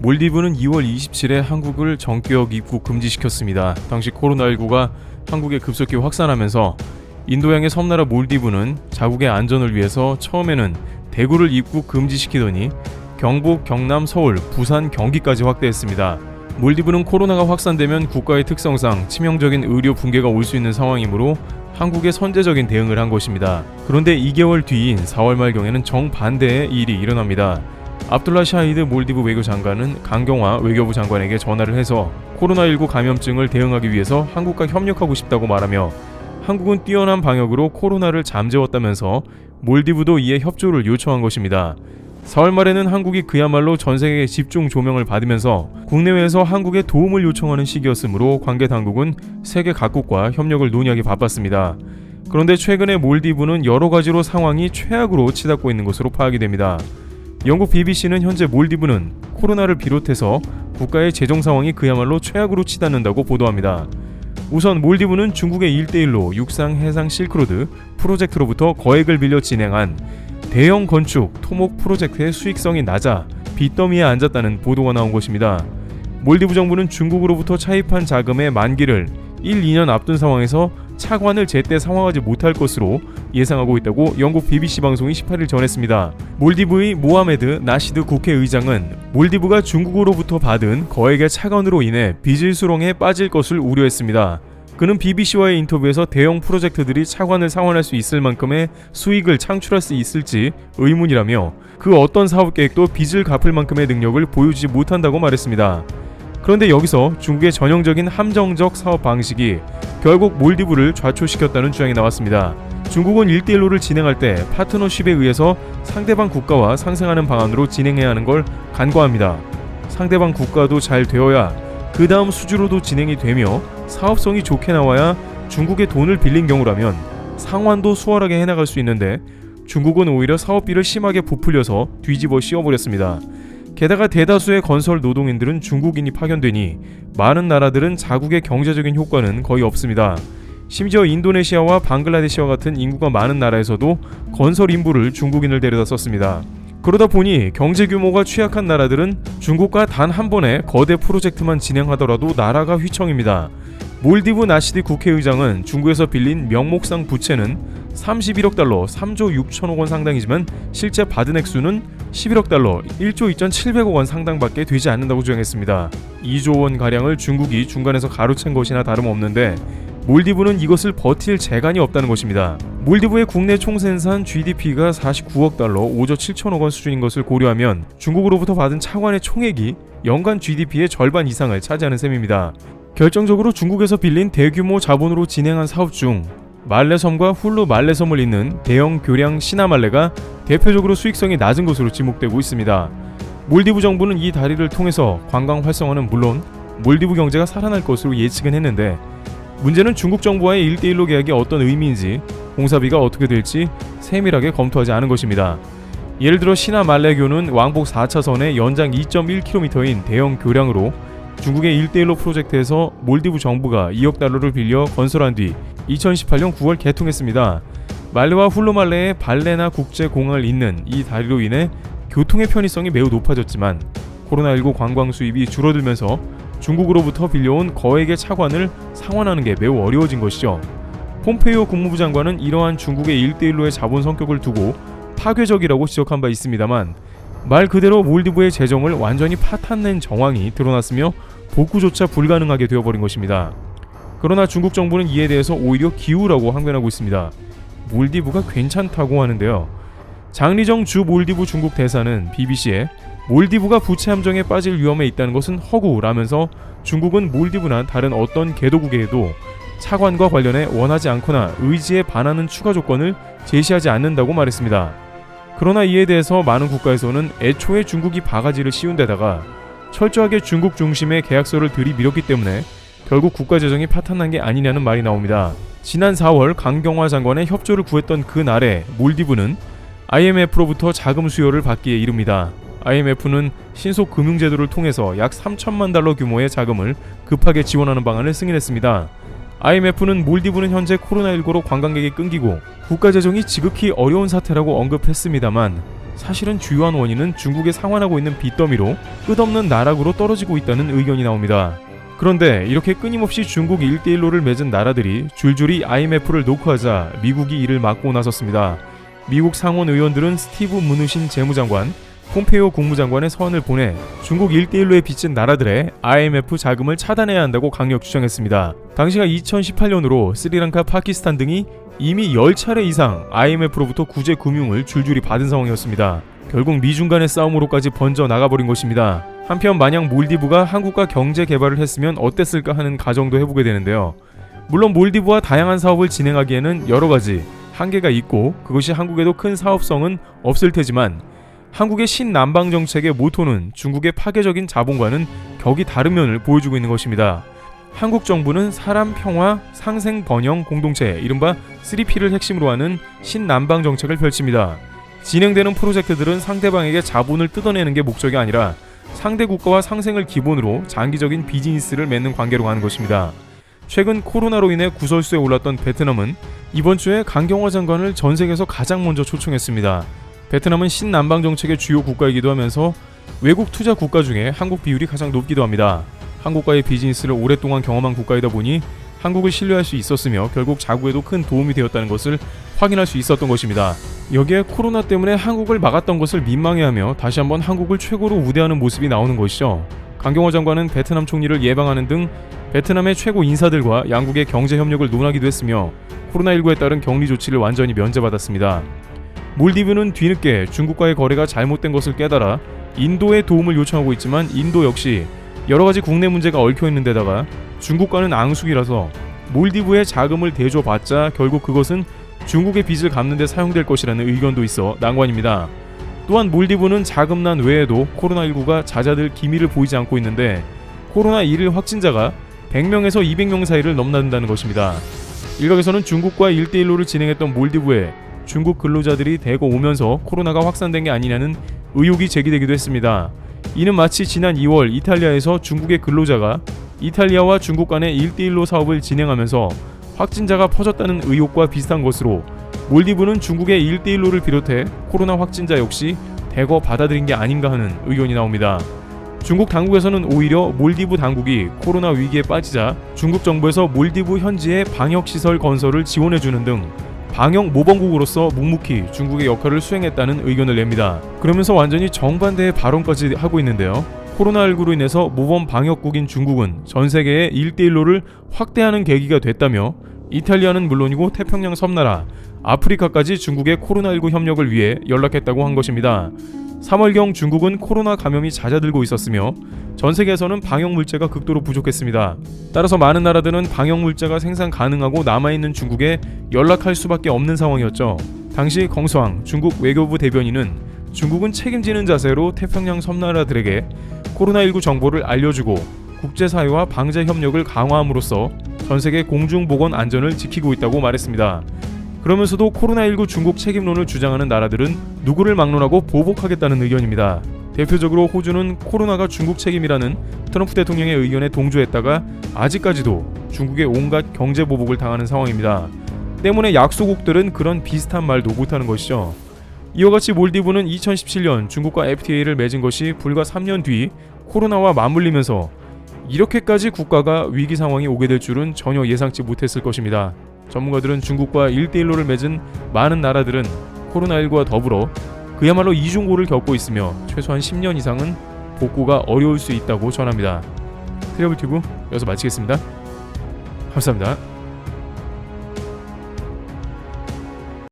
몰디브는 2월 27일 한국을 전격 입국 금지시켰습니다. 당시 코로나19가 한국에 급속히 확산하면서 인도양의 섬나라 몰디브는 자국의 안전을 위해서 처음에는 대구를 입국 금지시키더니 경북, 경남, 서울, 부산, 경기까지 확대했습니다. 몰디브는 코로나가 확산되면 국가의 특성상 치명적인 의료 붕괴가 올 수 있는 상황이므로 한국에 선제적인 대응을 한 것입니다. 그런데 2개월 뒤인 4월 말경에는 정반대의 일이 일어납니다. 압둘라 샤히드 몰디브 외교장관은 강경화 외교부 장관에게 전화를 해서 코로나19 감염증을 대응하기 위해서 한국과 협력하고 싶다고 말하며 한국은 뛰어난 방역으로 코로나를 잠재웠다면서 몰디브도 이에 협조를 요청한 것입니다. 4월 말에는 한국이 그야말로 전세계의 집중 조명을 받으면서 국내외에서 한국에 도움을 요청하는 시기였으므로 관계 당국은 세계 각국과 협력을 논의하기 바빴습니다. 그런데 최근에 몰디브는 여러 가지로 상황이 최악으로 치닫고 있는 것으로 파악이 됩니다. 영국 BBC는 현재 몰디브는 코로나를 비롯해서 국가의 재정 상황이 그야말로 최악으로 치닫는다고 보도합니다. 우선 몰디브는 중국의 1대1로 육상 해상 실크로드 프로젝트로부터 거액을 빌려 진행한 대형 건축 토목 프로젝트의 수익성이 낮아 빚더미에 앉았다는 보도가 나온 것입니다. 몰디브 정부는 중국으로부터 차입한 자금의 만기를 1, 2년 앞둔 상황에서 차관을 제때 상환하지 못할 것으로 예상하고 있다고 영국 BBC 방송이 18일 전했습니다. 몰디브의 모하메드 나시드 국회의장은 몰디브가 중국으로부터 받은 거액의 차관으로 인해 빚을 수렁에 빠질 것을 우려했습니다. 그는 BBC와의 인터뷰에서 대형 프로젝트들이 차관을 상환할 수 있을 만큼의 수익을 창출할 수 있을지 의문이라며 그 어떤 사업 계획도 빚을 갚을 만큼의 능력을 보여주지 못한다고 말했습니다. 그런데 여기서 중국의 전형적인 함정적 사업 방식이 결국 몰디브를 좌초시켰다는 주장이 나왔습니다. 중국은 1대1로를 진행할 때 파트너십에 의해서 상대방 국가와 상생하는 방안으로 진행해야 하는 걸 간과합니다. 상대방 국가도 잘 되어야 그 다음 수주로도 진행이 되며 사업성이 좋게 나와야 중국의 돈을 빌린 경우라면 상환도 수월하게 해나갈 수 있는데 중국은 오히려 사업비를 심하게 부풀려서 뒤집어 씌워버렸습니다. 게다가 대다수의 건설 노동인들은 중국인이 파견되니 많은 나라들은 자국의 경제적인 효과는 거의 없습니다. 심지어 인도네시아와 방글라데시와 같은 인구가 많은 나라에서도 건설 인부를 중국인을 데려다 썼습니다. 그러다 보니 경제 규모가 취약한 나라들은 중국과 단 한 번의 거대 프로젝트만 진행하더라도 나라가 휘청입니다. 몰디브 나시디 국회의장은 중국에서 빌린 명목상 부채는 31억 달러 3조 6천억 원 상당이지만 실제 받은 액수는 11억 달러 1조 2,700억 원 상당밖에 되지 않는다고 주장했습니다. 2조 원 가량을 중국이 중간에서 가로챈 것이나 다름없는데 몰디브는 이것을 버틸 재간이 없다는 것입니다. 몰디브의 국내 총생산 GDP가 49억 달러 5조 7천억 원 수준인 것을 고려하면 중국으로부터 받은 차관의 총액이 연간 GDP의 절반 이상을 차지하는 셈입니다. 결정적으로 중국에서 빌린 대규모 자본으로 진행한 사업 중 말레섬과 훌루 말레섬을 잇는 대형 교량 시나말레가 대표적으로 수익성이 낮은 것으로 지목되고 있습니다. 몰디브 정부는 이 다리를 통해서 관광 활성화는 물론 몰디브 경제가 살아날 것으로 예측은 했는데 문제는 중국 정부와의 1대1로 계약이 어떤 의미인지 공사비가 어떻게 될지 세밀하게 검토하지 않은 것입니다. 예를 들어 시나말레교는 왕복 4차선의 연장 2.1km인 대형 교량으로 중국의 1대1로 프로젝트에서 몰디브 정부가 2억 달러를 빌려 건설한 뒤 2018년 9월 개통했습니다. 말레와 훌루말레의 발레나 국제공항을 잇는 이 다리로 인해 교통의 편의성이 매우 높아졌지만 코로나19 관광 수입이 줄어들면서 중국으로부터 빌려온 거액의 차관을 상환하는 게 매우 어려워진 것이죠. 폼페이오 국무부 장관은 이러한 중국의 1대1로의 자본 성격을 두고 파괴적이라고 지적한 바 있습니다만 말 그대로 몰디브의 재정을 완전히 파탄낸 정황이 드러났으며 복구조차 불가능하게 되어버린 것입니다. 그러나 중국 정부는 이에 대해서 오히려 기우라고 항변하고 있습니다. 몰디브가 괜찮다고 하는데요. 장리정 주 몰디브 중국 대사는 BBC에 몰디브가 부채 함정에 빠질 위험에 있다는 것은 허구라면서 중국은 몰디브나 다른 어떤 개도국에도 차관과 관련해 원하지 않거나 의지에 반하는 추가 조건을 제시하지 않는다고 말했습니다. 그러나 이에 대해서 많은 국가에서는 애초에 중국이 바가지를 씌운 데다가 철저하게 중국 중심의 계약서를 들이밀었기 때문에 결국 국가 재정이 파탄난 게 아니냐는 말이 나옵니다. 지난 4월 강경화 장관의 협조를 구했던 그날에 몰디브는 IMF로부터 자금 수요를 받기에 이릅니다. IMF는 신속 금융제도를 통해서 약 3천만 달러 규모의 자금을 급하게 지원하는 방안을 승인했습니다. IMF는 몰디브는 현재 코로나19로 관광객이 끊기고 국가 재정이 지극히 어려운 사태라고 언급했습니다만 사실은 주요한 원인은 중국에 상환하고 있는 빚더미로 끝없는 나락으로 떨어지고 있다는 의견이 나옵니다. 그런데 이렇게 끊임없이 중국 1대1로를 맺은 나라들이 줄줄이 IMF를 녹화하자 미국이 이를 막고 나섰습니다. 미국 상원 의원들은 스티브 무누신 재무장관, 폼페이오 국무장관의 서한을 보내 중국 1대1로에 빚진 나라들의 IMF 자금을 차단해야 한다고 강력 주장했습니다. 당시가 2018년으로 스리랑카, 파키스탄 등이 이미 10차례 이상 IMF로부터 구제 금융을 줄줄이 받은 상황이었습니다. 결국 미중 간의 싸움으로까지 번져 나가버린 것입니다. 한편 만약 몰디브가 한국과 경제 개발을 했으면 어땠을까 하는 가정도 해보게 되는데요. 물론 몰디브와 다양한 사업을 진행하기에는 여러가지 한계가 있고 그것이 한국에도 큰 사업성은 없을 테지만 한국의 신남방 정책의 모토는 중국의 파괴적인 자본과는 격이 다른 면을 보여주고 있는 것입니다. 한국 정부는 사람 평화 상생 번영 공동체 이른바 3P를 핵심으로 하는 신남방 정책을 펼칩니다. 진행되는 프로젝트들은 상대방에게 자본을 뜯어내는 게 목적이 아니라 상대 국가와 상생을 기본으로 장기적인 비즈니스를 맺는 관계로 가는 것입니다. 최근 코로나로 인해 구설수에 올랐던 베트남은 이번 주에 강경화 장관을 전 세계에서 가장 먼저 초청했습니다. 베트남은 신남방 정책의 주요 국가이기도 하면서 외국 투자 국가 중에 한국 비율이 가장 높기도 합니다. 한국과의 비즈니스를 오랫동안 경험한 국가이다 보니 한국을 신뢰할 수 있었으며 결국 자국에도 큰 도움이 되었다는 것을 확인할 수 있었던 것입니다. 여기에 코로나 때문에 한국을 막았던 것을 민망해하며 다시 한번 한국을 최고로 우대하는 모습이 나오는 것이죠. 강경화 장관은 베트남 총리를 예방하는 등 베트남의 최고 인사들과 양국의 경제 협력을 논하기도 했으며 코로나19에 따른 격리 조치를 완전히 면제받았습니다. 몰디브는 뒤늦게 중국과의 거래가 잘못된 것을 깨달아 인도의 도움을 요청하고 있지만 인도 역시 여러가지 국내 문제가 얽혀있는 데다가 중국과는 앙숙이라서 몰디브의 자금을 대줘봤자 결국 그것은 중국의 빚을 갚는 데 사용될 것이라는 의견도 있어 난관입니다. 또한 몰디브는 자금난 외에도 코로나19가 잦아들 기미를 보이지 않고 있는데 코로나 1일 확진자가 100명에서 200명 사이를 넘나든다는 것입니다. 일각에서는 중국과 1대1로를 진행했던 몰디브에 중국 근로자들이 대거 오면서 코로나가 확산된 게 아니냐는 의혹이 제기되기도 했습니다. 이는 마치 지난 2월 이탈리아에서 중국의 근로자가 이탈리아와 중국 간의 1대1로 사업을 진행하면서 확진자가 퍼졌다는 의혹과 비슷한 것으로 몰디브는 중국의 1대1로를 비롯해 코로나 확진자 역시 대거 받아들인 게 아닌가 하는 의견이 나옵니다. 중국 당국에서는 오히려 몰디브 당국이 코로나 위기에 빠지자 중국 정부에서 몰디브 현지의 방역시설 건설을 지원해주는 등 방역 모범국으로서 묵묵히 중국의 역할을 수행했다는 의견을 냅니다. 그러면서 완전히 정반대의 발언까지 하고 있는데요. 코로나19로 인해서 모범 방역국인 중국은 전 세계의 1대1로를 확대하는 계기가 됐다며 이탈리아는 물론이고 태평양 섬나라, 아프리카까지 중국의 코로나19 협력을 위해 연락했다고 한 것입니다. 3월경 중국은 코로나 감염이 잦아들고 있었으며 전 세계에서는 방역 물자가 극도로 부족했습니다. 따라서 많은 나라들은 방역 물자가 생산 가능하고 남아있는 중국에 연락할 수밖에 없는 상황이었죠. 당시 컹수왕 중국 외교부 대변인은 중국은 책임지는 자세로 태평양 섬나라들에게 코로나19 정보를 알려주고 국제사회와 방제 협력을 강화함으로써 전세계 공중보건 안전을 지키고 있다고 말했습니다. 그러면서도 코로나19 중국 책임론을 주장하는 나라들은 누구를 막론하고 보복하겠다는 의견입니다. 대표적으로 호주는 코로나가 중국 책임이라는 트럼프 대통령의 의견에 동조했다가 아직까지도 중국의 온갖 경제 보복을 당하는 상황입니다. 때문에 약소국들은 그런 비슷한 말도 못하는 것이죠. 이와 같이 몰디브는 2017년 중국과 FTA를 맺은 것이 불과 3년 뒤 코로나와 맞물리면서 이렇게까지 국가가 위기 상황이 오게 될 줄은 전혀 예상치 못했을 것입니다. 전문가들은 중국과 1대1로를 맺은 많은 나라들은 코로나19와 더불어 그야말로 이중고를 겪고 있으며 최소한 10년 이상은 복구가 어려울 수 있다고 전합니다. 트래블튜브 여기서 마치겠습니다. 감사합니다.